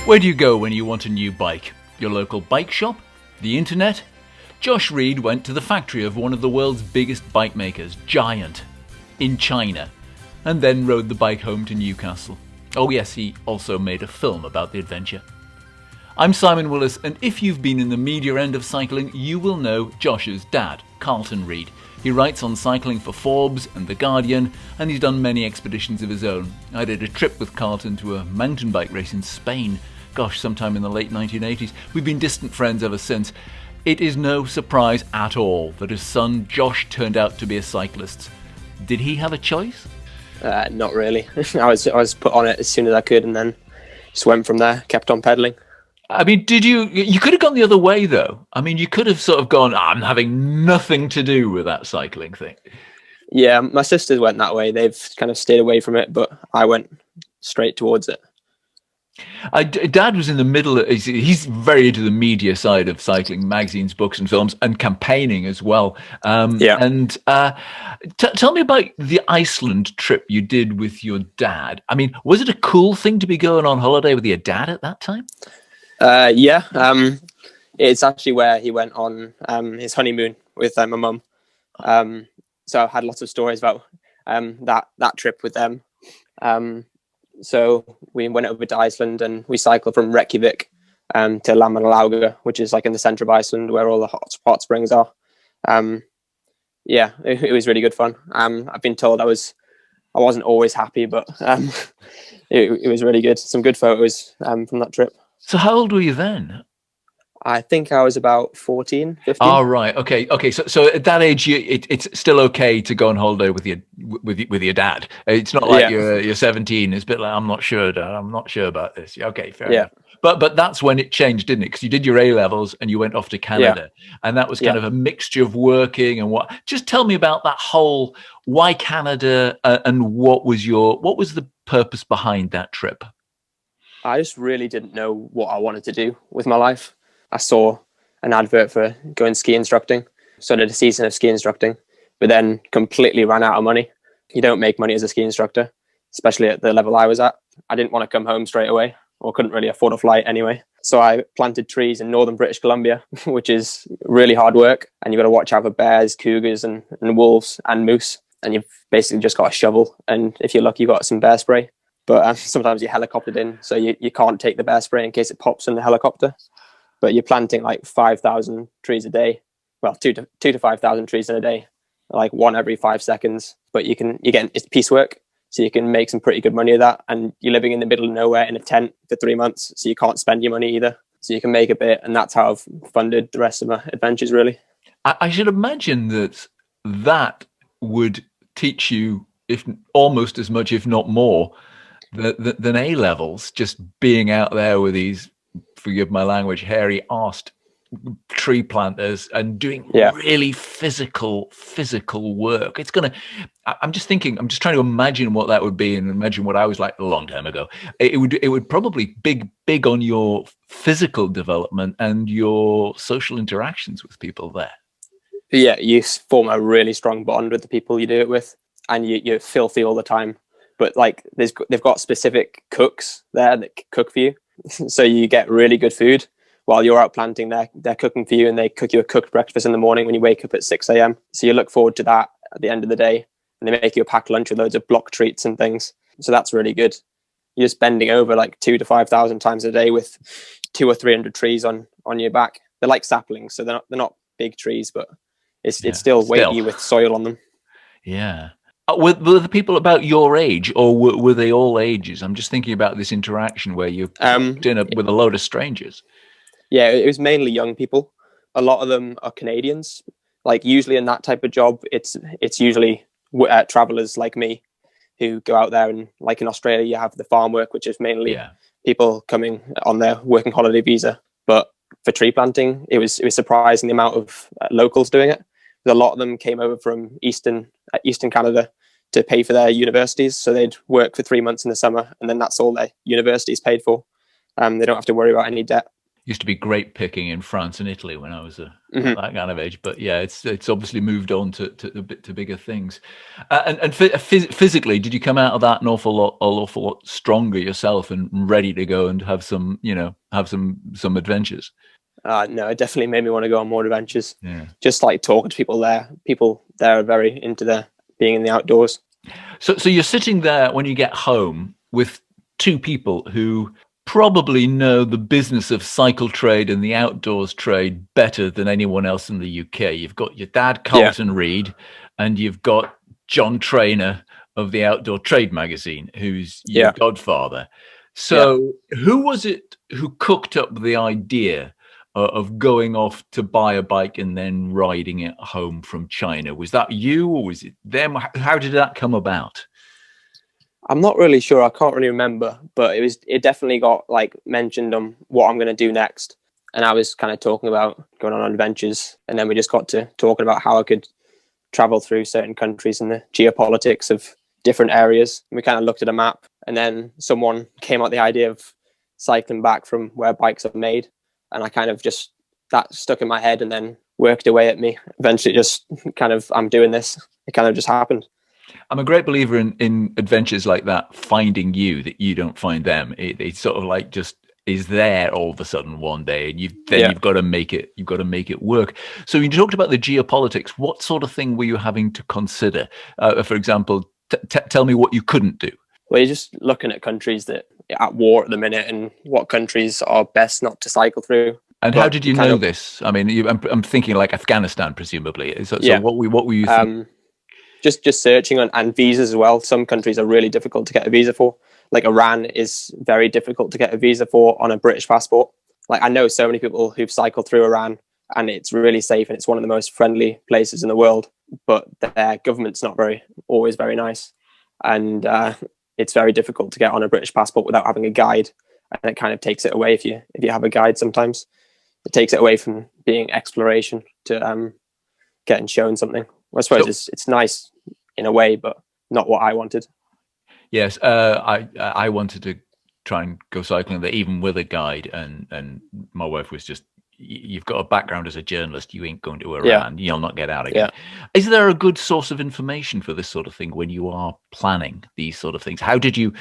Where do you go when you want a new bike? Your local bike shop? The internet? Josh Reid went to the factory of one of the world's biggest bike makers, Giant, in China, and then rode the bike home to Newcastle. Oh yes, he also made a film about the adventure. I'm Simon Willis, and if you've been in the media end of cycling, you will know Josh's dad, Carlton Reid. He writes on cycling for Forbes and The Guardian, and he's done many expeditions of his own. I did a trip with Carlton to a mountain bike race in Spain, sometime in the late 1980s. We've been distant friends ever since. It is no surprise at all that his son Josh turned out to be a cyclist. Did he have a choice? Not really. I was put on it as soon as I could, and then just went from there, kept on pedaling. I mean, you could have gone the other way though. I mean, you could have sort of gone, I'm having nothing to do with that cycling thing. Yeah, my sisters went that way. They've kind of stayed away from it, but I went straight towards it. Dad was in the middle. He's very into the media side of cycling, magazines, books and films, and campaigning as well. And tell me about the Iceland trip you did with your dad. I mean, was it a cool thing to be going on holiday with your dad at that time? It's actually where he went on his honeymoon with my mum. So I've had lots of stories about that trip with them. So we went over to Iceland and we cycled from Reykjavik to Landmannalaugar, which is like in the centre of Iceland where all the hot springs are. It was really good fun. I've been told I wasn't always happy, but it was really good. Some good photos from that trip. So how old were you then? I think I was about 14, 15. Oh, right. Okay. So at that age, it's still okay to go on holiday with your dad. It's not like you're 17. It's a bit like, I'm not sure, Dad. I'm not sure about this. Okay, fair enough. But that's when it changed, didn't it? Because you did your A-levels and you went off to Canada. And that was kind of a mixture of working and what. Just tell me about that whole, why Canada and what was the purpose behind that trip? I just really didn't know what I wanted to do with my life. I saw an advert for going ski instructing, so I did a season of ski instructing, but then completely ran out of money. You don't make money as a ski instructor, especially at the level I was at. I didn't want to come home straight away, or couldn't really afford a flight anyway. So I planted trees in northern British Columbia, which is really hard work. And you've got to watch out for bears, cougars and wolves and moose. And you've basically just got a shovel. And if you're lucky, you've got some bear spray. But sometimes you're helicoptered in, so you can't take the bear spray in case it pops in the helicopter. But you're planting like 5,000 trees a day. Well, 2 to 5,000 trees in a day, like one every 5 seconds. But it's piecework, so you can make some pretty good money of that. And you're living in the middle of nowhere in a tent for 3 months, so you can't spend your money either. So you can make a bit, and that's how I've funded the rest of my adventures, really. I should imagine that would teach you, if almost as much, if not more, than A-levels, just being out there with these, forgive my language, hairy-arsed tree planters and doing really physical work. I'm just trying to imagine what that would be and imagine what I was like a long time ago. It would probably big on your physical development and your social interactions with people there. Yeah, you form a really strong bond with the people you do it with, and you're filthy all the time. But like they've got specific cooks there that cook for you. So you get really good food while you're out planting. They're cooking for you, and they cook you a cooked breakfast in the morning when you wake up at 6 a.m. So you look forward to that at the end of the day, and they make you a packed lunch with loads of block treats and things. So that's really good. You're just bending over like 2,000 to 5,000 times a day with 200 or 300 trees on your back. They're like saplings, so they're not big trees, but it's still weighty with soil on them. Yeah. Were the people about your age, or were they all ages? I'm just thinking about this interaction where you're in with a load of strangers. Yeah, it was mainly young people. A lot of them are Canadians. Like usually in that type of job, it's usually travelers like me who go out there, and like in Australia, you have the farm work, which is mainly people coming on their working holiday visa. But for tree planting, it was surprising the amount of locals doing it. A lot of them came over from Eastern Canada to pay for their universities. So they'd work for 3 months in the summer, and then that's all their universities paid for. They don't have to worry about any debt. Used to be grape picking in France and Italy when I was at Hmm. that kind of age. But yeah, it's obviously moved on to a bit to bigger things. And physically, did you come out of that an awful lot stronger yourself and ready to go and have some, have some adventures? No, it definitely made me want to go on more adventures. Yeah. Just like talking to people there. People there are very into being in the outdoors. So you're sitting there when you get home with two people who probably know the business of cycle trade and the outdoors trade better than anyone else in the UK. You've got your dad, Yeah, Carlton Reid, and you've got John Trainer of the Outdoor Trade magazine, who's your yeah, godfather. yeah. So who was it who cooked up the idea of going off to buy a bike and then riding it home from China? Was that you or was it them? How did that come about? I'm not really sure. I can't really remember, but it definitely got like mentioned on what I'm going to do next. And I was kind of talking about going on adventures, and then we just got to talking about how I could travel through certain countries and the geopolitics of different areas. And we kind of looked at a map, and then someone came up with the idea of cycling back from where bikes are made, and I kind of just that stuck in my head, and then worked away at me. Eventually, just kind of I'm doing this. It kind of just happened. I'm a great believer in adventures like that, finding you that you don't find them. It's sort of like just is there all of a sudden one day, and Yeah. you've got to make it. You've got to make it work. So you talked about the geopolitics. What sort of thing were you having to consider? For example, tell me what you couldn't do. Well, you're just looking at countries that are at war at the minute, and what countries are best not to cycle through. And how But did you kind know of this? I mean, I'm thinking like Afghanistan, presumably. So yeah, what were you thinking? just searching on and visas as well. Some countries are really difficult to get a visa for. Like Iran is very difficult to get a visa for on a British passport. Like I know so many people who've cycled through Iran, and it's really safe and it's one of the most friendly places in the world. But their government's not always very nice, and it's very difficult to get on a British passport without having a guide. And it kind of takes it away if you have a guide. Sometimes it takes it away from being exploration to getting shown something. I suppose So it's nice in a way, but not what I wanted. yes, I wanted to try and go cycling there, even with a guide, and my wife was just, "You've got a background as a journalist. You ain't going to Yeah, Iran. You'll not get out again." yeah. Is there a good source of information for this sort of thing when you are planning these sort of things? How did you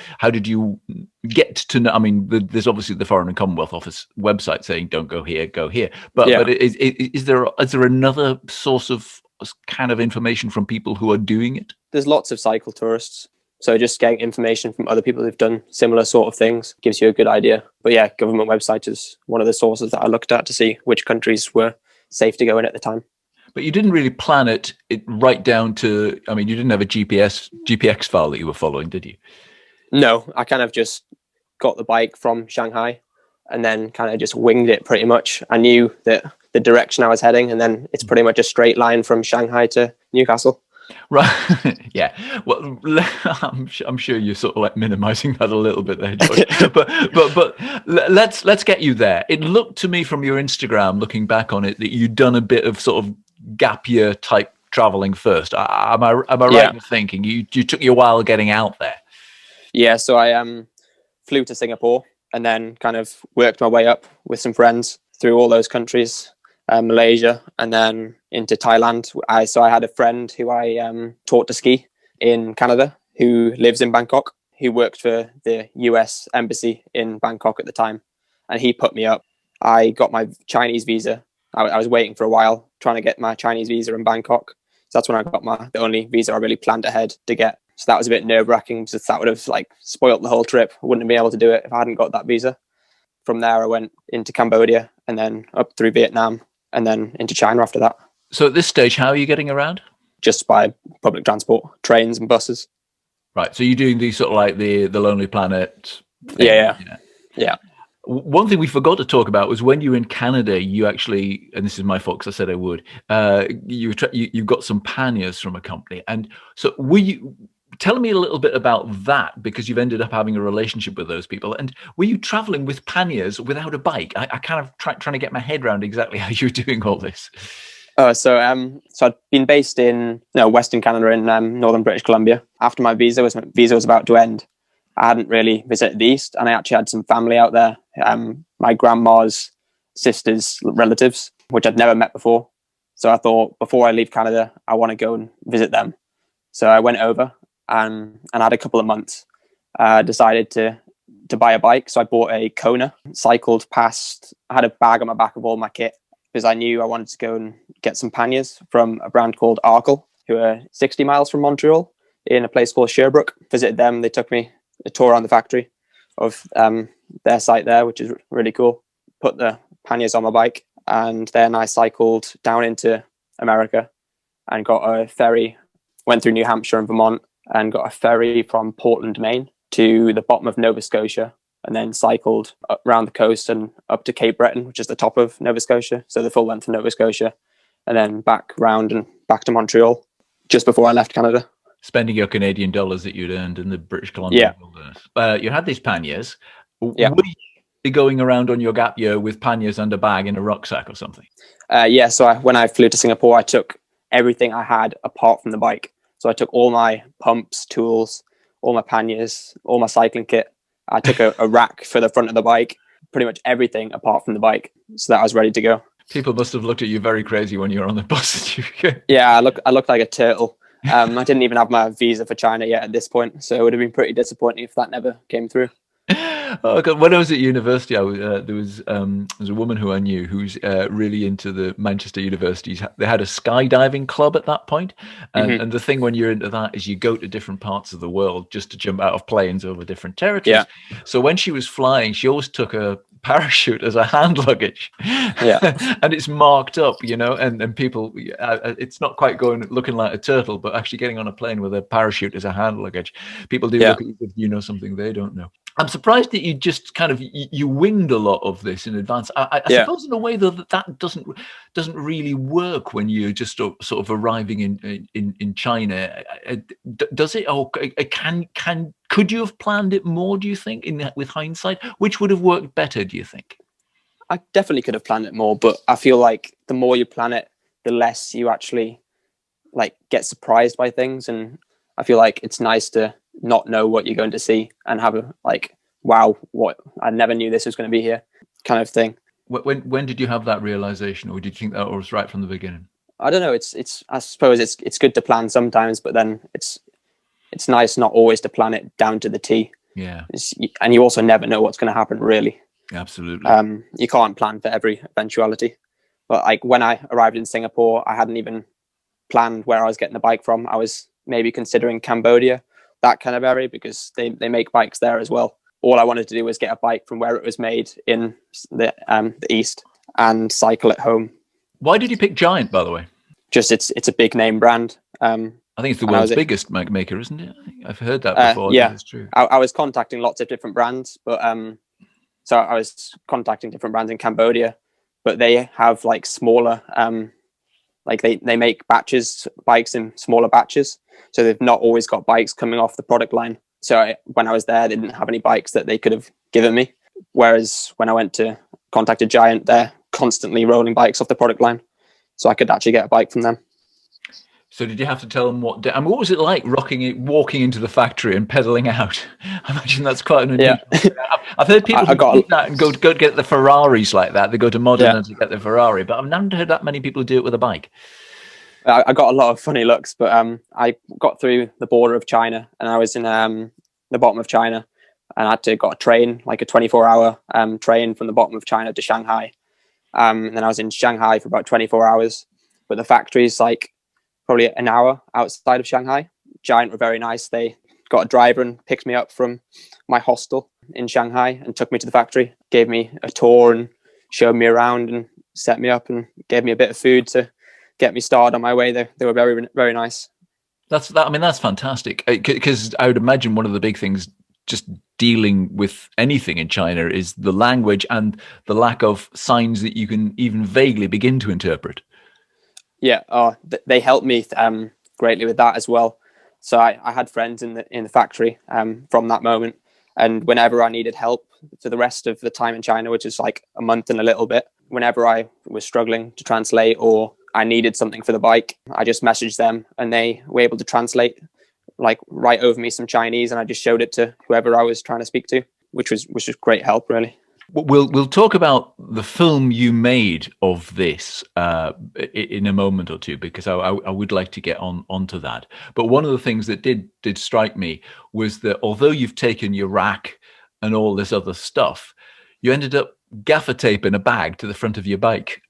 get to know? I mean, there's obviously the Foreign and Commonwealth Office website saying don't go here, go here. Yeah. But is there another source of kind of information from people who are doing it? There's lots of cycle tourists. So just getting information from other people who've done similar sort of things gives you a good idea. But yeah, government website is one of the sources that I looked at to see which countries were safe to go in at the time. But you didn't really plan it right down to. I mean, you didn't have a GPX file that you were following, did you? No, I kind of just got the bike from Shanghai and then kind of just winged it pretty much. I knew that the direction I was heading, and then it's pretty much a straight line from Shanghai to Newcastle. Right. Yeah. Well, I'm sure you're sort of like minimizing that a little bit there, George. But let's get you there. It looked to me from your Instagram, looking back on it, that you'd done a bit of sort of gap year type traveling first. Am I right in thinking you took you a while getting out there? Yeah, so I flew to Singapore and then kind of worked my way up with some friends through all those countries, Malaysia, and then into Thailand. I had a friend who I taught to ski in Canada, who lives in Bangkok, who worked for the US Embassy in Bangkok at the time, and he put me up. I got my Chinese visa. I was waiting for a while, trying to get my Chinese visa in Bangkok. So that's when I got the only visa I really planned ahead to get. So that was a bit nerve wracking because that would have like spoilt the whole trip. I wouldn't have been able to do it if I hadn't got that visa. From there, I went into Cambodia and then up through Vietnam and then into China after that. So at this stage, how are you getting around? Just by public transport, trains and buses. Right. So you're doing these sort of like the Lonely Planet thing. Yeah. One thing we forgot to talk about was when you were in Canada, you actually, and this is my fault because I said I would, you got some panniers from a company. And so were you, tell me a little bit about that, because you've ended up having a relationship with those people. And were you traveling with panniers without a bike? I kind of trying to get my head around exactly how you were doing all this. So I'd been based in Western Canada in northern British Columbia. After my visa was about to end, I hadn't really visited the East, and I actually had some family out there. My grandma's sister's relatives, which I'd never met before. So I thought, before I leave Canada, I want to go and visit them. So I went over and had a couple of months. Decided to buy a bike. So I bought a Kona, cycled past, I had a bag on my back of all my kit because I knew I wanted to go and get some panniers from a brand called Arkle, who are 60 miles from Montreal in a place called Sherbrooke. Visited them. They took me a tour around the factory of their site there, which is really cool. Put the panniers on my bike, and then I cycled down into America and got a ferry, went through New Hampshire and Vermont and got a ferry from Portland, Maine to the bottom of Nova Scotia, and then cycled around the coast and up to Cape Breton, which is the top of Nova Scotia. So the full length of Nova Scotia, and then back round and back to Montreal just before I left Canada. Spending your Canadian dollars that you'd earned in the British Columbia wilderness. You had these panniers. Yeah. Would you be going around on your gap year with panniers and a bag in a rucksack or something? So when I flew to Singapore, I took everything I had apart from the bike. So I took all my pumps, tools, all my panniers, all my cycling kit. I took a rack for the front of the bike, pretty much everything apart from the bike, so that I was ready to go. People must have looked at you very crazy when you were on the bus. Yeah, I looked like a turtle. I didn't even have my visa for China yet at this point, so it would have been pretty disappointing if that never came through. Oh God. When I was at university, there was a woman who I knew who's really into the Manchester universities. They had a skydiving club at that point, and the thing when you're into that is you go to different parts of the world just to jump out of planes over different territories. Yeah. So when she was flying, she always took a parachute as a hand luggage. Yeah. And it's marked up, and people, it's not quite looking like a turtle, but actually getting on a plane with a parachute as a hand luggage. People do look at you if you know something they don't know. I'm surprised that you just kind of you winged a lot of this in advance. I suppose in a way that doesn't really work when you're just sort of arriving in China. Does it? Or could you have planned it more? Do you think, with hindsight, which would have worked better? Do you think? I definitely could have planned it more, but I feel like the more you plan it, the less you actually get surprised by things, and I feel like it's nice to not know what you're going to see and have a wow, what, I never knew this was going to be here kind of thing. When did you have that realization, or did you think that was right from the beginning? I don't know. It's I suppose it's good to plan sometimes, but then it's nice not always to plan it down to the T. Yeah. And you also never know what's going to happen, really. Absolutely. You can't plan for every eventuality. But when I arrived in Singapore, I hadn't even planned where I was getting the bike from. I was maybe considering Cambodia, that kind of area, because they make bikes there as well. All I wanted to do was get a bike from where it was made in the East and cycle it home. Why did you pick Giant, by the way? Just it's a big name brand. I think it's the world's biggest maker, isn't it? I've heard that before. Yeah, it's true. I was contacting lots of different brands, but so I was contacting different brands in Cambodia, but they have smaller, they make bikes in smaller batches. So they've not always got bikes coming off the product line. So when I was there, they didn't have any bikes that they could have given me. Whereas when I contacted Giant, they're constantly rolling bikes off the product line. So I could actually get a bike from them. So did you have to tell them what was it like walking into the factory and pedaling out? I imagine that's quite an unusual. Yeah. I've heard people do that and go get the Ferraris like that. They go to Modena to get the Ferrari, but I've never heard that many people do it with a bike. I got a lot of funny looks, but I got through the border of China, and I was in the bottom of China, and I got a train, a 24-hour train from the bottom of China to Shanghai. And then I was in Shanghai for about 24 hours, but the factory's probably an hour outside of Shanghai. Giant were very nice. They got a driver and picked me up from my hostel in Shanghai and took me to the factory, gave me a tour and showed me around and set me up and gave me a bit of food to get me started on my way. They were very, very nice. That's fantastic, because I would imagine one of the big things just dealing with anything in China is the language and the lack of signs that you can even vaguely begin to interpret. Yeah, they helped me greatly with that as well. So I had friends in the factory from that moment, and whenever I needed help for the rest of the time in China, which is a month and a little bit, whenever I was struggling to translate or I needed something for the bike, I just messaged them and they were able to translate, write over me some Chinese, and I just showed it to whoever I was trying to speak to, which was great help, really. We'll talk about the film you made of this in a moment or two, because I would like to get onto that. But one of the things that did strike me was that although you've taken your rack and all this other stuff, you ended up gaffer taping a bag to the front of your bike,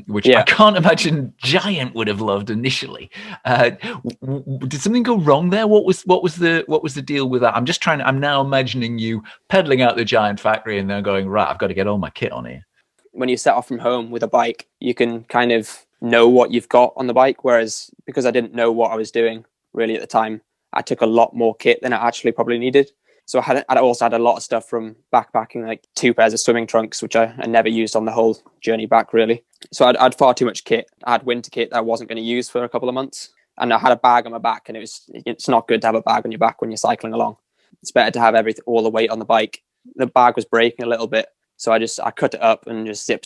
which I Yeah. can't imagine Giant would have loved initially. Did something go wrong there? What was the deal with that? I'm now imagining you pedaling out the Giant factory and then going, right, I've got to get all my kit on here. When you set off from home with a bike, you can kind of know what you've got on the bike. Whereas because I didn't know what I was doing really at the time, I took a lot more kit than I actually probably needed. So I also had a lot of stuff from backpacking, like 2 pairs of swimming trunks, which I never used on the whole journey back, really. So I had far too much kit. I had winter kit that I wasn't going to use for a couple of months. And I had a bag on my back, and it's not good to have a bag on your back when you're cycling along. It's better to have all the weight on the bike. The bag was breaking a little bit, so I cut it up and just zip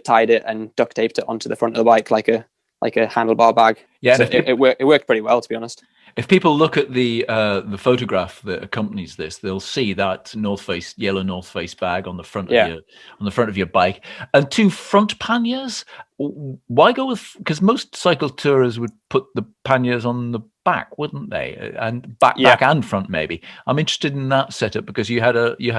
tied it, and duct taped it onto the front of the bike like a handlebar bag. Yeah, so it worked pretty well, to be honest. If people look at the photograph that accompanies this, they'll see that yellow North Face bag on the front of your bike, and 2 front panniers. Why go with? Because most cycle tourers would put the panniers on the back, wouldn't they? And back and front, maybe. I'm interested in that setup because you had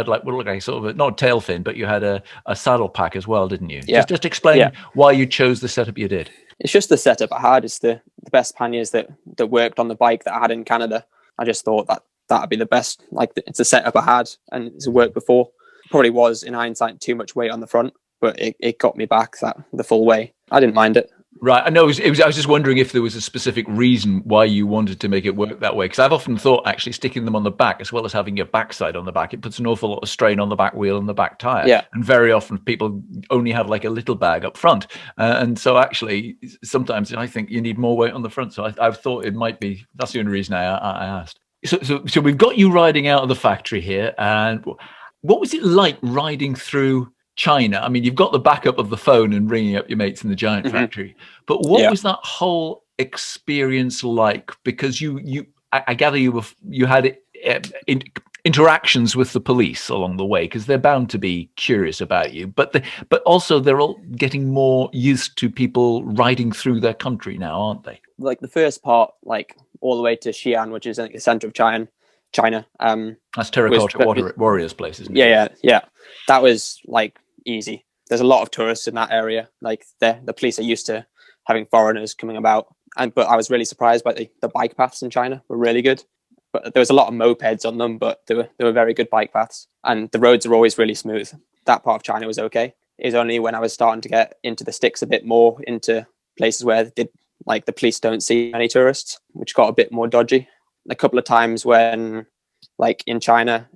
like sort of not a tail fin, but you had a saddle pack as well, didn't you? Yeah. Just explain why you chose the setup you did. It's just the setup I had. It's the best panniers that worked on the bike that I had in Canada. I just thought that'd be the best. Like, it's a setup I had, and it's worked before. Probably was, in hindsight, too much weight on the front, but it got me back the full way. I didn't mind it. Right. I know. I was just wondering if there was a specific reason why you wanted to make it work that way. Because I've often thought actually sticking them on the back, as well as having your backside on the back, it puts an awful lot of strain on the back wheel and the back tire. Yeah. And very often people only have like a little bag up front. And so actually, sometimes I think you need more weight on the front. So I've thought it might be, that's the only reason I asked. So we've got you riding out of the factory here. And what was it like riding through China? I mean, you've got the backup of the phone and ringing up your mates in the Giant factory, but what was that whole experience like? Because I gather you had interactions with the police along the way, because they're bound to be curious about you, but also they're all getting more used to people riding through their country now, aren't they? Like the first part, like all the way to Xi'an, which is like the center of China. That's Terracotta Warriors place, isn't it? Yeah. That was like easy. There's a lot of tourists in that area. Like the police are used to having foreigners coming about. But I was really surprised by the bike paths in China were really good. But there was a lot of mopeds on them, but they were very good bike paths. And the roads are always really smooth. That part of China was okay. It was only when I was starting to get into the sticks a bit more, into places where the police don't see any tourists, which got a bit more dodgy. A couple of times when, like in China,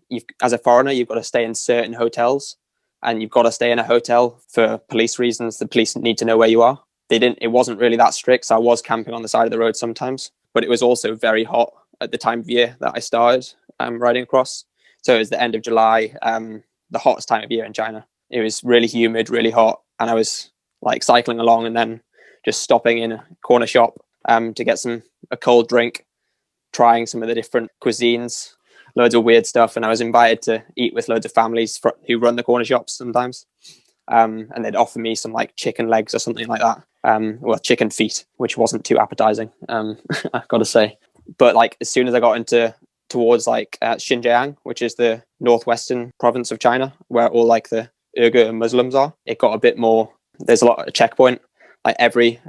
as a foreigner, you've got to stay in certain hotels, and you've got to stay in a hotel for police reasons. The police need to know where you are. It wasn't really that strict, so I was camping on the side of the road sometimes, but it was also very hot at the time of year that I started riding across. So it was the end of July, the hottest time of year in China. It was really humid, really hot, and I was like cycling along and then just stopping in a corner shop to get a cold drink, trying some of the different cuisines, loads of weird stuff. And I was invited to eat with loads of families who run the corner shops sometimes. And they'd offer me some like chicken legs or something like that. Well, chicken feet, which wasn't too appetizing, I've got to say. But like as soon as I got towards like Xinjiang, which is the northwestern province of China, where all like the Uyghur Muslims are, it got a bit more. There's a lot of checkpoint, like every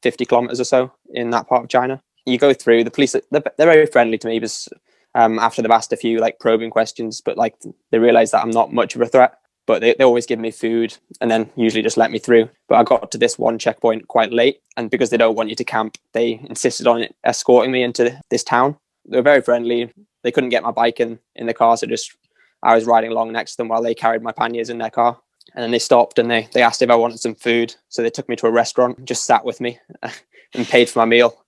50 kilometers or so in that part of China. You go through, the police, they're very friendly to me, because after they've asked a few like probing questions, but like they realize that I'm not much of a threat, but they always give me food and then usually just let me through. But I got to this one checkpoint quite late, and because they don't want you to camp, they insisted on escorting me into this town. They were very friendly. They couldn't get my bike in the car, so I was riding along next to them while they carried my panniers in their car. And then they stopped and they asked if I wanted some food. So they took me to a restaurant, just sat with me and paid for my meal,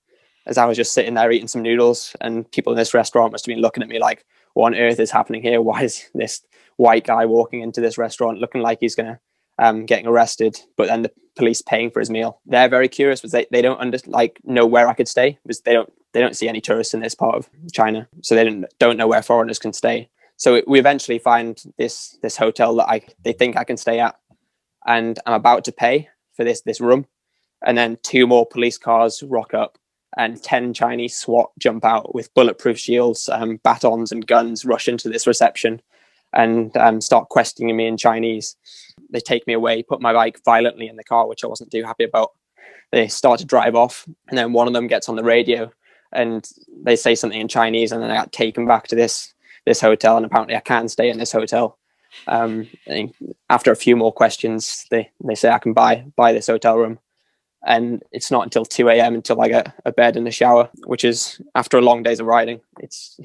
as I was just sitting there eating some noodles. And people in this restaurant must have been looking at me like, what on earth is happening here? Why is this white guy walking into this restaurant looking like he's going to getting arrested, but then the police paying for his meal? They're very curious, because they don't know where I could stay, because they don't see any tourists in this part of China. So they don't know where foreigners can stay. So we eventually find this hotel that they think I can stay at, and I'm about to pay for this room, and then 2 more police cars rock up, and 10 Chinese SWAT jump out with bulletproof shields, batons, and guns, rush into this reception, and start questioning me in Chinese. They take me away, put my bike violently in the car, which I wasn't too happy about. They start to drive off, and then one of them gets on the radio, and they say something in Chinese, and then I got taken back to this hotel, and apparently I can stay in this hotel. After a few more questions, they say I can buy this hotel room, and it's not until 2 a.m. until I get a bed and a shower, which is, after a long days of riding, it's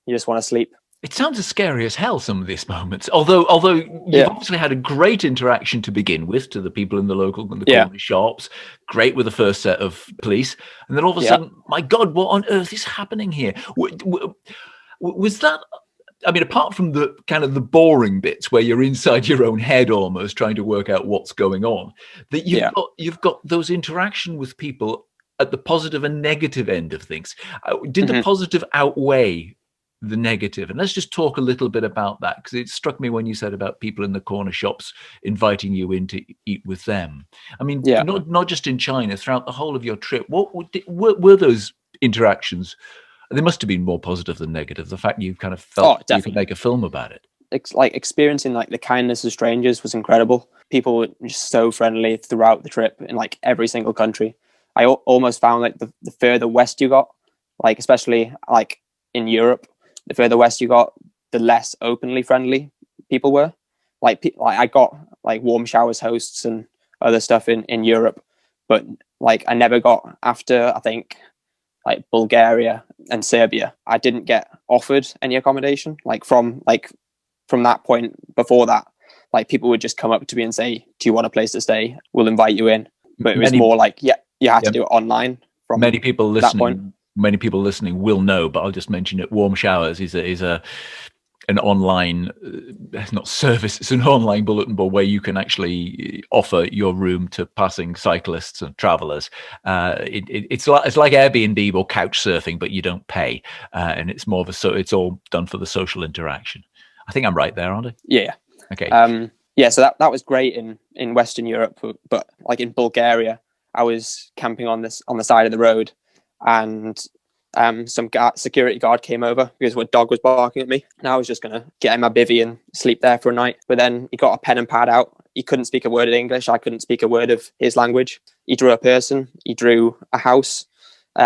you just want to sleep. It sounds as scary as hell, some of these moments. Although you've obviously had a great interaction to begin with, to the people in the corner shops, great with the first set of police, and then all of a sudden, my God, what on earth is happening here? Was that? I mean, apart from the kind of the boring bits where you're inside your own head almost trying to work out what's going on, that you've got those interaction with people at the positive and negative end of things. Did the positive outweigh the negative? And let's just talk a little bit about that, because it struck me when you said about people in the corner shops inviting you in to eat with them. I mean, not just in China, throughout the whole of your trip, what were those interactions? They must have been more positive than negative. The fact you kind of felt you could make a film about it. It's like experiencing like the kindness of strangers was incredible. People were just so friendly throughout the trip in like every single country. I almost found like the further west you got, like especially like in Europe, the further west you got, the less openly friendly people were. Like I got like warm showers hosts and other stuff in Europe, but like I never got, after I think like Bulgaria and Serbia, I didn't get offered any accommodation. Like from that point before that, like people would just come up to me and say, "Do you want a place to stay? We'll invite you in." But it was more like, you had to do it online. From many people listening, that point. Many people listening will know, but I'll just mention it. Warm Showers is an online, not service, it's an online bulletin board where you can actually offer your room to passing cyclists and travelers. It's like Airbnb or couch surfing, but you don't pay, and it's more of it's all done for the social interaction. I think I'm right there, aren't I? Yeah. Okay. So that was great in Western Europe, but like in Bulgaria, I was camping on the side of the road, and some security guard came over because a dog was barking at me, and I was just gonna get in my bivvy and sleep there for a night. But then he got a pen and pad out. He couldn't speak a word of English. I couldn't speak a word of his language. He drew a person. He drew a house.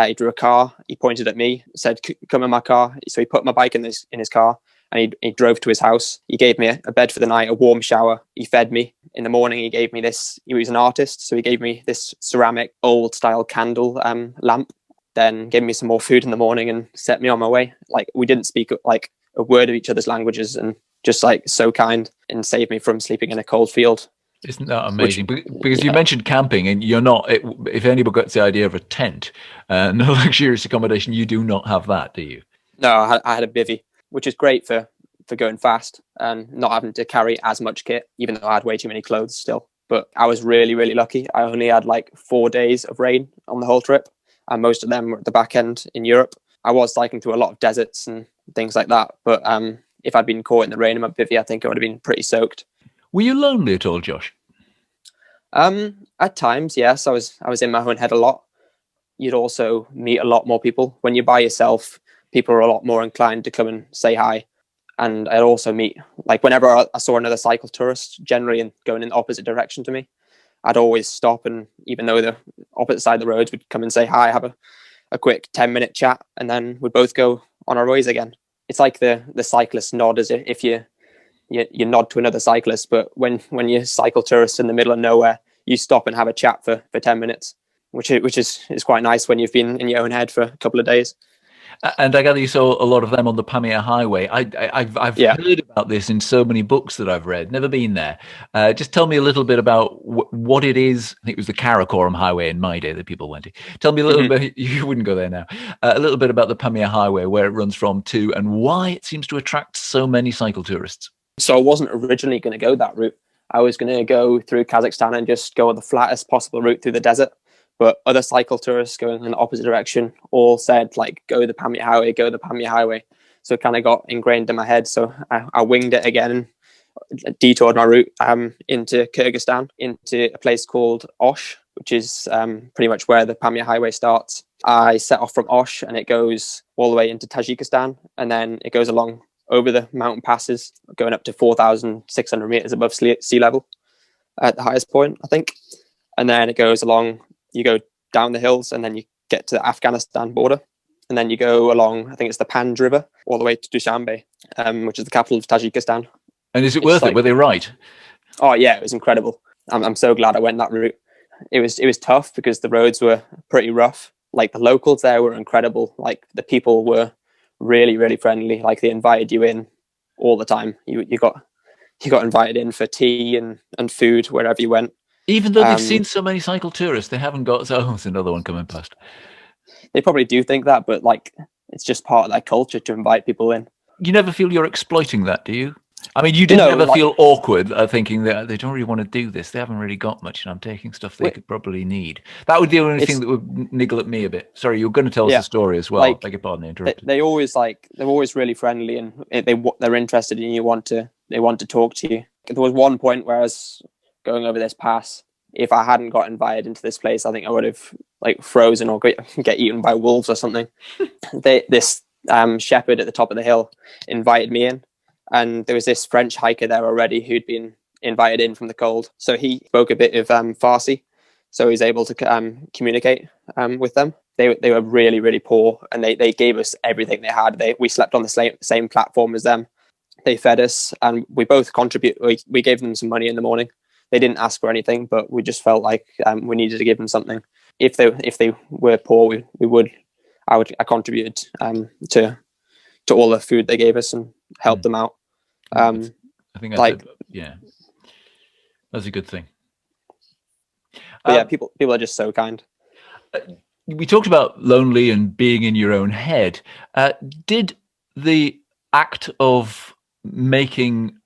He drew a car. He pointed at me, said, "Come in my car." So he put my bike in his car, and he drove to his house. He gave me a bed for the night, a warm shower. He fed me. In the morning, he gave me this. He was an artist, so he gave me this ceramic old style candle lamp. Then gave me some more food in the morning and set me on my way. Like, we didn't speak like a word of each other's languages, and just like so kind, and saved me from sleeping in a cold field. Isn't that amazing? Because you mentioned camping, and you're not, if anybody gets the idea of a tent, no luxurious accommodation, you do not have that, do you? No, I had a bivvy, which is great for going fast and not having to carry as much kit, even though I had way too many clothes still. But I was really, really lucky. I only had like 4 days of rain on the whole trip, and most of them were at the back end in Europe. I was cycling through a lot of deserts and things like that, but if I'd been caught in the rain in my bivvy, I think I would have been pretty soaked. Were you lonely at all, Josh? At times, yes. I was in my own head a lot. You'd also meet a lot more people. When you're by yourself, people are a lot more inclined to come and say hi. And I'd also meet, like, whenever I saw another cycle tourist, generally going in the opposite direction to me, I'd always stop, and even though the opposite side of the roads, would come and say hi, have a quick 10-minute chat, and then we'd both go on our ways again. It's like the cyclist nod, as if you nod to another cyclist, but when you cycle tourists in the middle of nowhere, you stop and have a chat for 10 minutes, which is quite nice when you've been in your own head for a couple of days. And I gather you saw a lot of them on the Pamir Highway. I've heard about this in so many books that I've read. Never been there. Just tell me a little bit about what it is. I think it was the Karakoram Highway in my day that people went to. Tell me a little bit. You wouldn't go there now. A little bit about the Pamir Highway, where it runs from to, and why it seems to attract so many cycle tourists. So I wasn't originally going to go that route. I was going to go through Kazakhstan and just go on the flattest possible route through the desert. But other cycle tourists going in the opposite direction all said, like, go the Pamir Highway, go the Pamir Highway. So it kind of got ingrained in my head. So I winged it again, detoured my route into Kyrgyzstan, into a place called Osh, which is pretty much where the Pamir Highway starts. I set off from Osh and it goes all the way into Tajikistan, and then it goes along over the mountain passes, going up to 4,600 meters above sea level at the highest point, I think. And then it goes along, you go down the hills, and then you get to the Afghanistan border. And then you go along, I think it's the Panj River, all the way to Dushanbe, which is the capital of Tajikistan. And is it worth it? Were they right? Oh yeah, it was incredible. I'm so glad I went that route. It was tough because the roads were pretty rough. Like the locals there were incredible. Like the people were really, really friendly. Like they invited you in all the time. You got invited in for tea and food wherever you went. Even though they've seen so many cycle tourists, they haven't got. Oh, there's another one coming past. They probably do think that, but like it's just part of their culture to invite people in. You never feel you're exploiting that, do you? I mean, you didn't ever feel awkward thinking that they don't really want to do this. They haven't really got much, and I'm taking stuff they could probably need. That would be the only thing that would niggle at me a bit. Sorry, you're going to tell us the story as well. Beg your pardon, I interrupted. They're always really friendly, and they're interested in you. They want to talk to you. There was one point where I was going over this pass. If I hadn't got invited into this place, I think I would have like frozen or get eaten by wolves or something. This shepherd at the top of the hill invited me in, and there was this French hiker there already who'd been invited in from the cold. So he spoke a bit of Farsi, so he was able to communicate with them. They were really, really poor, and they gave us everything they had. We slept on the same platform as them. They fed us, and we both contribute. We gave them some money in the morning. They didn't ask for anything, but we just felt like we needed to give them something. If they were poor, I contributed to all the food they gave us and helped them out. I think that's a good thing. People are just so kind. We talked about lonely and being in your own head. Did the act of making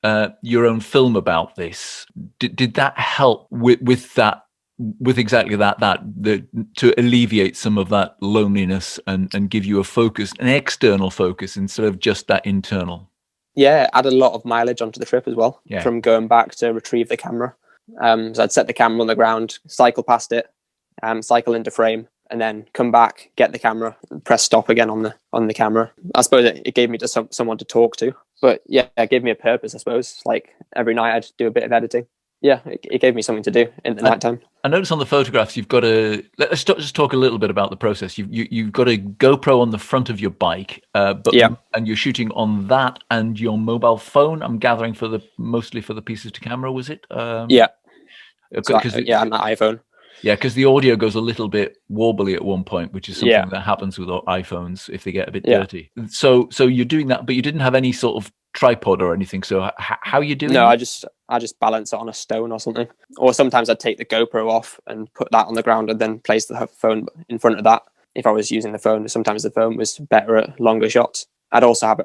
your own film about this, did that help with that, with exactly that to alleviate some of that loneliness and give you an external focus instead of just that internal? Yeah, added a lot of mileage onto the trip as well, from going back to retrieve the camera. So I'd set the camera on the ground, cycle past it, cycle into frame, and then come back, get the camera, press stop again on the camera. I suppose it gave me just someone to talk to. But yeah, it gave me a purpose, I suppose. Like every night I'd do a bit of editing. Yeah, it gave me something to do in the nighttime. I noticed on the photographs you've got let's just talk a little bit about the process. You've got a GoPro on the front of your bike, and you're shooting on that and your mobile phone. I'm gathering mostly for the pieces to camera. Was it? Yeah. And the iPhone. Yeah, because the audio goes a little bit warbly at one point, which is something that happens with iPhones if they get a bit dirty. So you're doing that, but you didn't have any sort of tripod or anything. So how are you doing? No, I just balance it on a stone or something. Or sometimes I'd take the GoPro off and put that on the ground and then place the phone in front of that. If I was using the phone, sometimes the phone was better at longer shots. I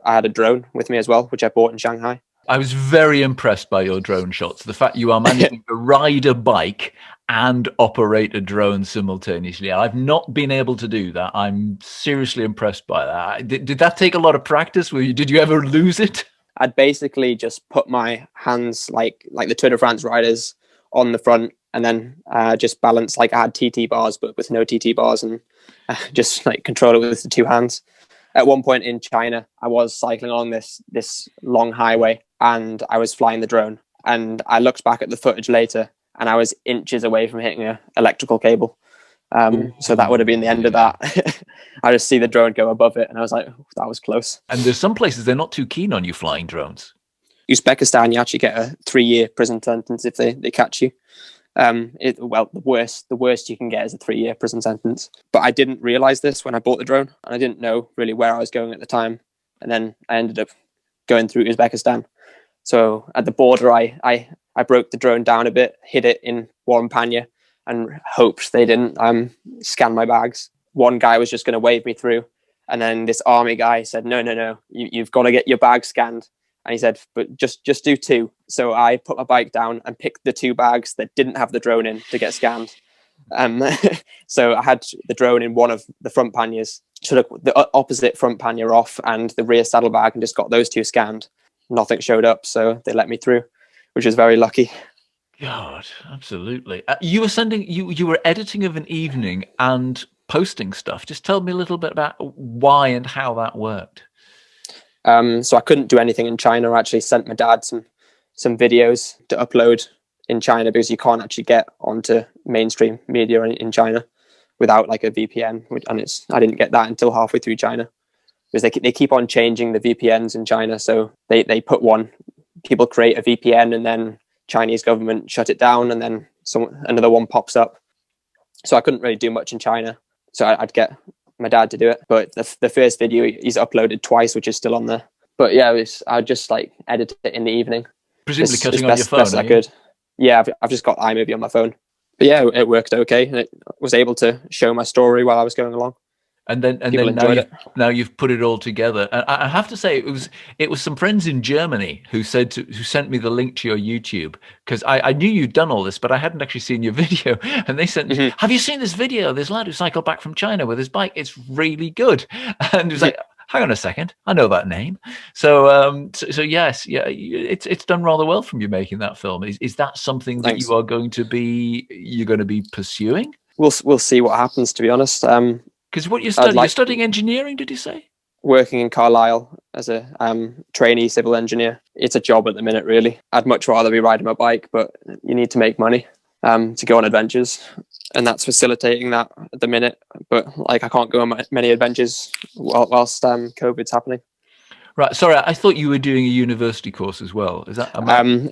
had a drone with me as well, which I bought in Shanghai. I was very impressed by your drone shots. The fact you are managing to ride a bike and operate a drone simultaneously. I've not been able to do that. I'm seriously impressed by that. Did that take a lot of practice? Did you ever lose it? I'd basically just put my hands like the Tour de France riders on the front, and then just balance like I had TT bars, but with no TT bars, and just like control it with the two hands. At one point in China, I was cycling along this long highway, and I was flying the drone. And I looked back at the footage later, and I was inches away from hitting an electrical cable. So that would have been the end of that. I just see the drone go above it, and I was like, oh, that was close. And there's some places they're not too keen on you flying drones. Uzbekistan, you actually get a 3-year prison sentence if they catch you. The worst you can get is a 3-year prison sentence. But I didn't realize this when I bought the drone, and I didn't know really where I was going at the time. And then I ended up going through Uzbekistan. So at the border, I broke the drone down a bit, hid it in warm pannier, and hoped they didn't scan my bags. One guy was just going to wave me through, and then this army guy said, no, you've got to get your bag scanned. And he said, but just do 2. So I put my bike down and picked the 2 bags that didn't have the drone in to get scanned. So I had the drone in one of the front panniers, took the opposite front pannier off and the rear saddlebag, and just got those two scanned. Nothing showed up, so they let me through, which was very lucky. God, absolutely. You were you were editing of an evening and posting stuff. Just tell me a little bit about why and how that worked. So I couldn't do anything in China. I actually sent my dad some videos to upload in China, because you can't actually get onto mainstream media in China without like a VPN. And I didn't get that until halfway through China, because they keep on changing the VPNs in China. So they put one, people create a VPN, and then Chinese government shut it down, and then another one pops up. So I couldn't really do much in China. So I'd get my dad to do it. But the first video he's uploaded twice, which is still on there. But yeah, I'd just like edit it in the evening. Presumably cutting on your phone, best I could. Yeah, I've just got iMovie on my phone. But yeah, it worked okay. And it was able to show my story while I was going along. And then now you've put it all together. And I have to say, it was some friends in Germany who sent me the link to your YouTube, because I knew you'd done all this, but I hadn't actually seen your video. And they sent, have you seen this video? This lad who cycled back from China with his bike. It's really good. And it was like, hang on a second, I know that name. So so yes, yeah, it's done rather well from you making that film. Is that something that you're going to be pursuing? We'll see what happens, to be honest. Because what you're studying, you're studying engineering, did you say? Working in Carlisle as a trainee civil engineer. It's a job at the minute, really. I'd much rather be riding my bike, but you need to make money to go on adventures, and that's facilitating that at the minute. But like, I can't go on many adventures whilst COVID's happening. Right. Sorry, I thought you were doing a university course as well. Is that?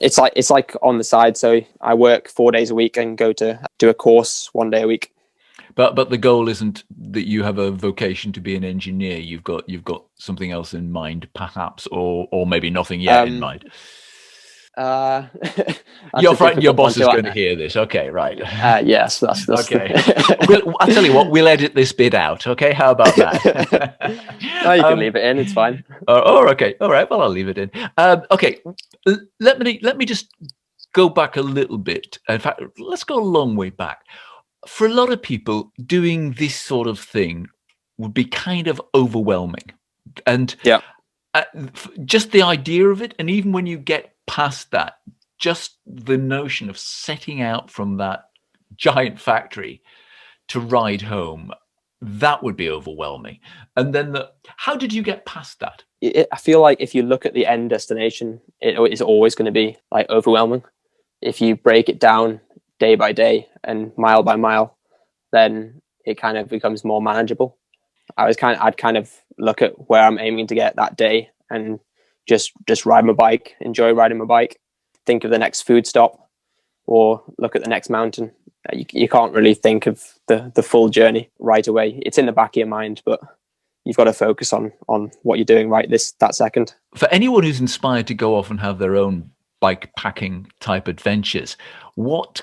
It's like on the side. So I work 4 days a week and go to do a course 1 day a week. But the goal isn't that you have a vocation to be an engineer. You've got something else in mind, perhaps, or maybe nothing yet in mind. You're frightened your boss is going to hear this. Okay, right. Yes, that's okay. I'll tell you what, we'll edit this bit out. Okay, how about that? No, you can leave it in. It's fine. Okay. All right. Well, I'll leave it in. Okay. Let me just go back a little bit. In fact, let's go a long way back. For a lot of people, doing this sort of thing would be kind of overwhelming, and just the idea of it, and even when you get past that, just the notion of setting out from that giant factory to ride home, that would be overwhelming. And then how did you get past that? I feel like if you look at the end destination, it is always going to be like overwhelming. If you break it down day by day and mile by mile, then it kind of becomes more manageable. I'd kind of look at where I'm aiming to get that day and just ride my bike, enjoy riding my bike, think of the next food stop, or look at the next mountain. You can't really think of the full journey right away. It's in the back of your mind, but you've got to focus on what you're doing right that second. For anyone who's inspired to go off and have their own bike packing type adventures, what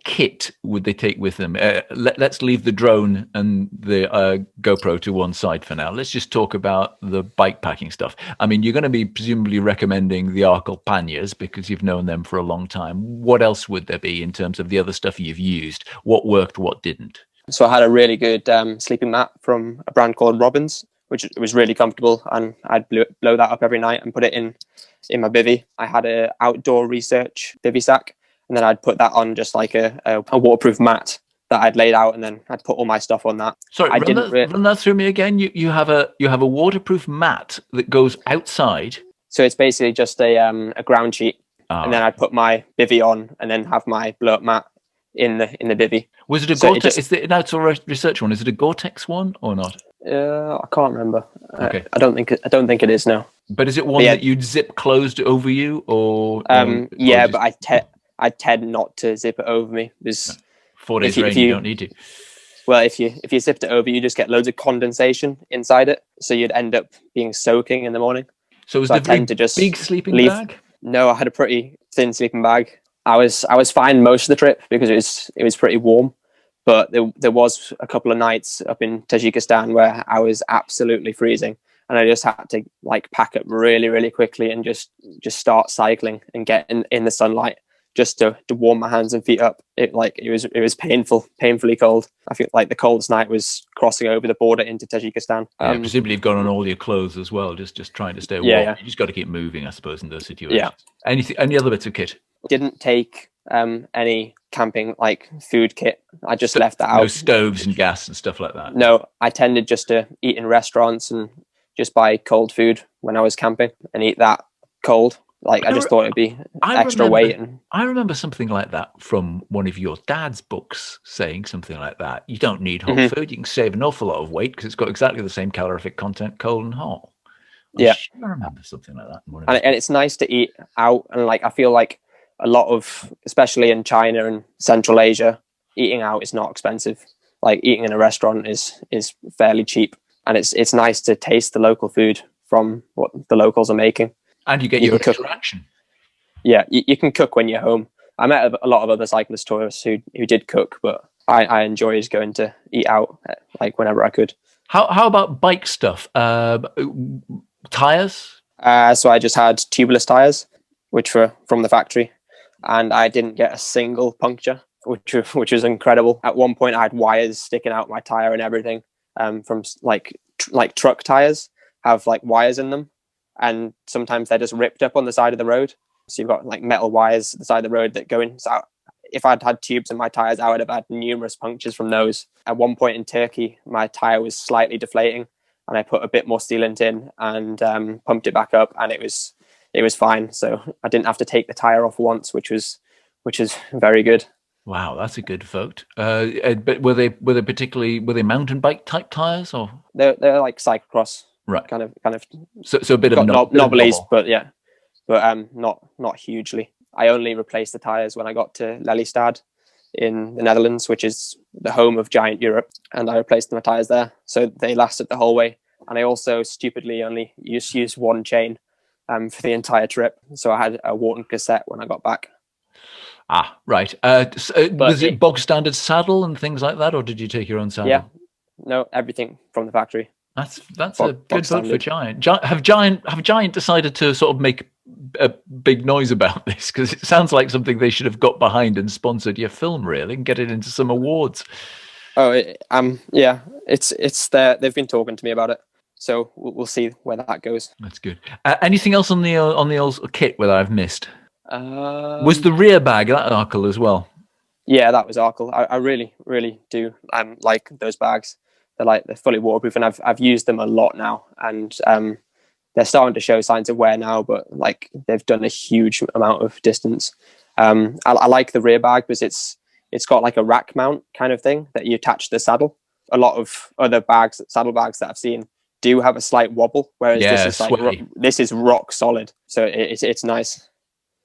kit would they take with them? Let's leave the drone and the GoPro to one side for now. Let's just talk about the bike packing stuff. I mean, you're going to be presumably recommending the Arkel panniers because you've known them for a long time. What else would there be in terms of the other stuff you've used? What worked, what didn't? So I had a really good sleeping mat from a brand called Robins, which was really comfortable, and I'd blow that up every night and put it in my bivvy. I had an outdoor research bivvy sack, and then I'd put that on just like a waterproof mat that I'd laid out, and then I'd put all my stuff on that. Sorry, run that through me again. You have a waterproof mat that goes outside. So it's basically just a ground sheet, and then I'd put my bivvy on, and then have my blow up mat in the bivvy. Was it a Gore-Tex? It's a research one. Is it a Gore-Tex one or not? I can't remember. Okay. I don't think it is, no. But is it one that you'd zip closed over you, or? Yeah, but I tend not to zip it over me. 4 days rain, you don't need to. Well, if you zipped it over, you just get loads of condensation inside it, so you'd end up being soaking in the morning. So was the big sleeping bag? No, I had a pretty thin sleeping bag. I was fine most of the trip because it was pretty warm. But there was a couple of nights up in Tajikistan where I was absolutely freezing, and I just had to like pack up really, really quickly and just start cycling and get in the sunlight just to warm my hands and feet up. It was painfully cold. I feel like the coldest night was crossing over the border into Tajikistan. Presumably you've got on all your clothes as well, just trying to stay warm. Yeah. You just got to keep moving, I suppose, in those situations. Any other bits of kit? Didn't take any camping like food kit. I just left that out. No stoves and gas and stuff like that. No, I tended just to eat in restaurants and just buy cold food when I was camping and eat that cold. Like I just thought it'd be extra weight. I remember something like that from one of your dad's books, saying something like that. You don't need hot food. You can save an awful lot of weight because it's got exactly the same calorific content, cold and hot. I remember something like that. And it's nice to eat out. And like I feel like a lot of, especially in China and Central Asia, eating out is not expensive. Like eating in a restaurant is fairly cheap. And it's nice to taste the local food from what the locals are making. And you get your interaction. Yeah, you can cook when you're home. I met a lot of other cyclist tourists who did cook, but I enjoyed going to eat out like whenever I could. How about bike stuff? Tires? So I just had tubeless tires, which were from the factory, and I didn't get a single puncture, which was incredible. At one point, I had wires sticking out my tire and everything. From like truck tires have like wires in them. And sometimes they're just ripped up on the side of the road. So you've got like metal wires at the side of the road that go in. So if I'd had tubes in my tires, I would have had numerous punctures from those. At one point in Turkey, my tire was slightly deflating, and I put a bit more sealant in and pumped it back up, and it was fine. So I didn't have to take the tire off once, which is very good. Wow, that's a good vote. But were they mountain bike type tires, or they're like cyclocross? Right, kind of. So a bit of knobblies, but not hugely. I only replaced the tires when I got to Lelystad in the Netherlands, which is the home of Giant Europe, and I replaced my tires there, so they lasted the whole way. And I also stupidly only used one chain for the entire trip, so I had a Wharton cassette when I got back. Ah, right. Was it bog standard saddle and things like that, or did you take your own saddle? Yeah, no, everything from the factory. That's a good vote for Giant. Have Giant decided to sort of make a big noise about this? Because it sounds like something they should have got behind and sponsored your film, really, and get it into some awards. Oh, yeah, it's there. They've been talking to me about it, so we'll see where that goes. That's good. Anything else on the old kit that I've missed? Was the rear bag that Arkle as well? Yeah, that was Arkle. I really, really do like those bags. They're fully waterproof, and I've used them a lot now, and they're starting to show signs of wear now, but like they've done a huge amount of distance. I like the rear bag because it's got like a rack mount kind of thing that you attach to the saddle. A lot of other saddle bags that I've seen do have a slight wobble, whereas this is rock solid, so it's nice.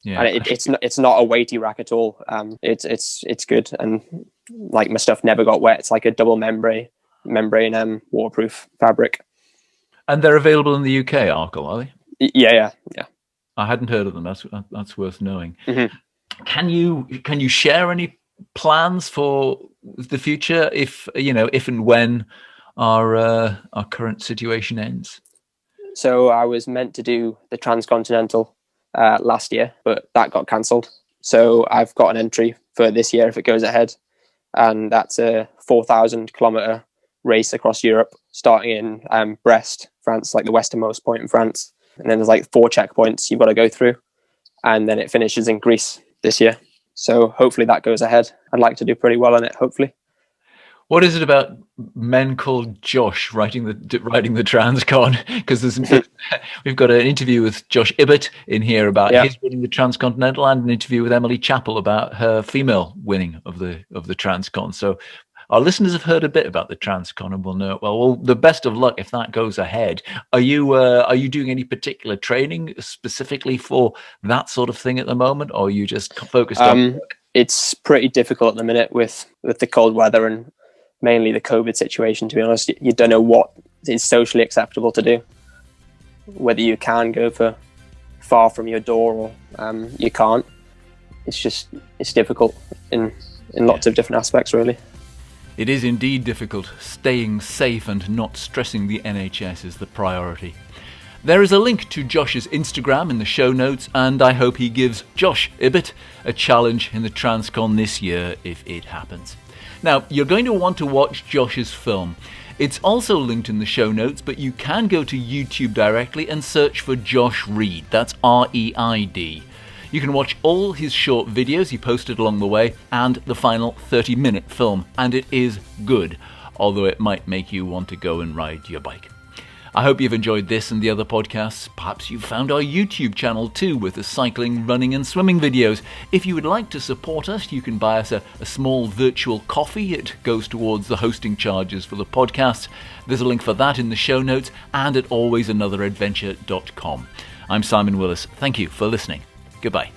Yeah, and it's not a weighty rack at all. It's good, and like my stuff never got wet. It's like a double membrane waterproof fabric. And they're available in the UK, Arkle, are they? Yeah. I hadn't heard of them. That's worth knowing. Mm-hmm. Can you share any plans for the future if and when our current situation ends? So I was meant to do the Transcontinental last year, but that got cancelled. So I've got an entry for this year if it goes ahead, and that's a 4,000 kilometer race across Europe, starting in Brest, France, like the westernmost point in France, and then there's like 4 checkpoints you've got to go through, and then it finishes in Greece this year. So hopefully that goes ahead. I'd like to do pretty well on it, hopefully. What is it about men called Josh writing the Transcon? Because we've got an interview with Josh Ibbott in here about his winning the Transcontinental, and an interview with Emily Chappell about her female winning of the Transcon. So our listeners have heard a bit about the Transcon and will know. Well, the best of luck if that goes ahead. Are you doing any particular training specifically for that sort of thing at the moment, or are you just focused on work? It's pretty difficult at the minute with the cold weather and mainly the COVID situation, to be honest. You don't know what is socially acceptable to do, whether you can go for far from your door or you can't. It's difficult in lots of different aspects, really. It is indeed difficult. Staying safe and not stressing the NHS is the priority. There is a link to Josh's Instagram in the show notes, and I hope he gives Josh Ibbott a challenge in the Transcon this year if it happens. Now, you're going to want to watch Josh's film. It's also linked in the show notes, but you can go to YouTube directly and search for Josh Reid. That's R-E-I-D. You can watch all his short videos he posted along the way and the final 30-minute film, and it is good, although it might make you want to go and ride your bike. I hope you've enjoyed this and the other podcasts. Perhaps you've found our YouTube channel too with the cycling, running and swimming videos. If you would like to support us, you can buy us a small virtual coffee. It goes towards the hosting charges for the podcast. There's a link for that in the show notes and at alwaysanotheradventure.com. I'm Simon Willis. Thank you for listening. Goodbye.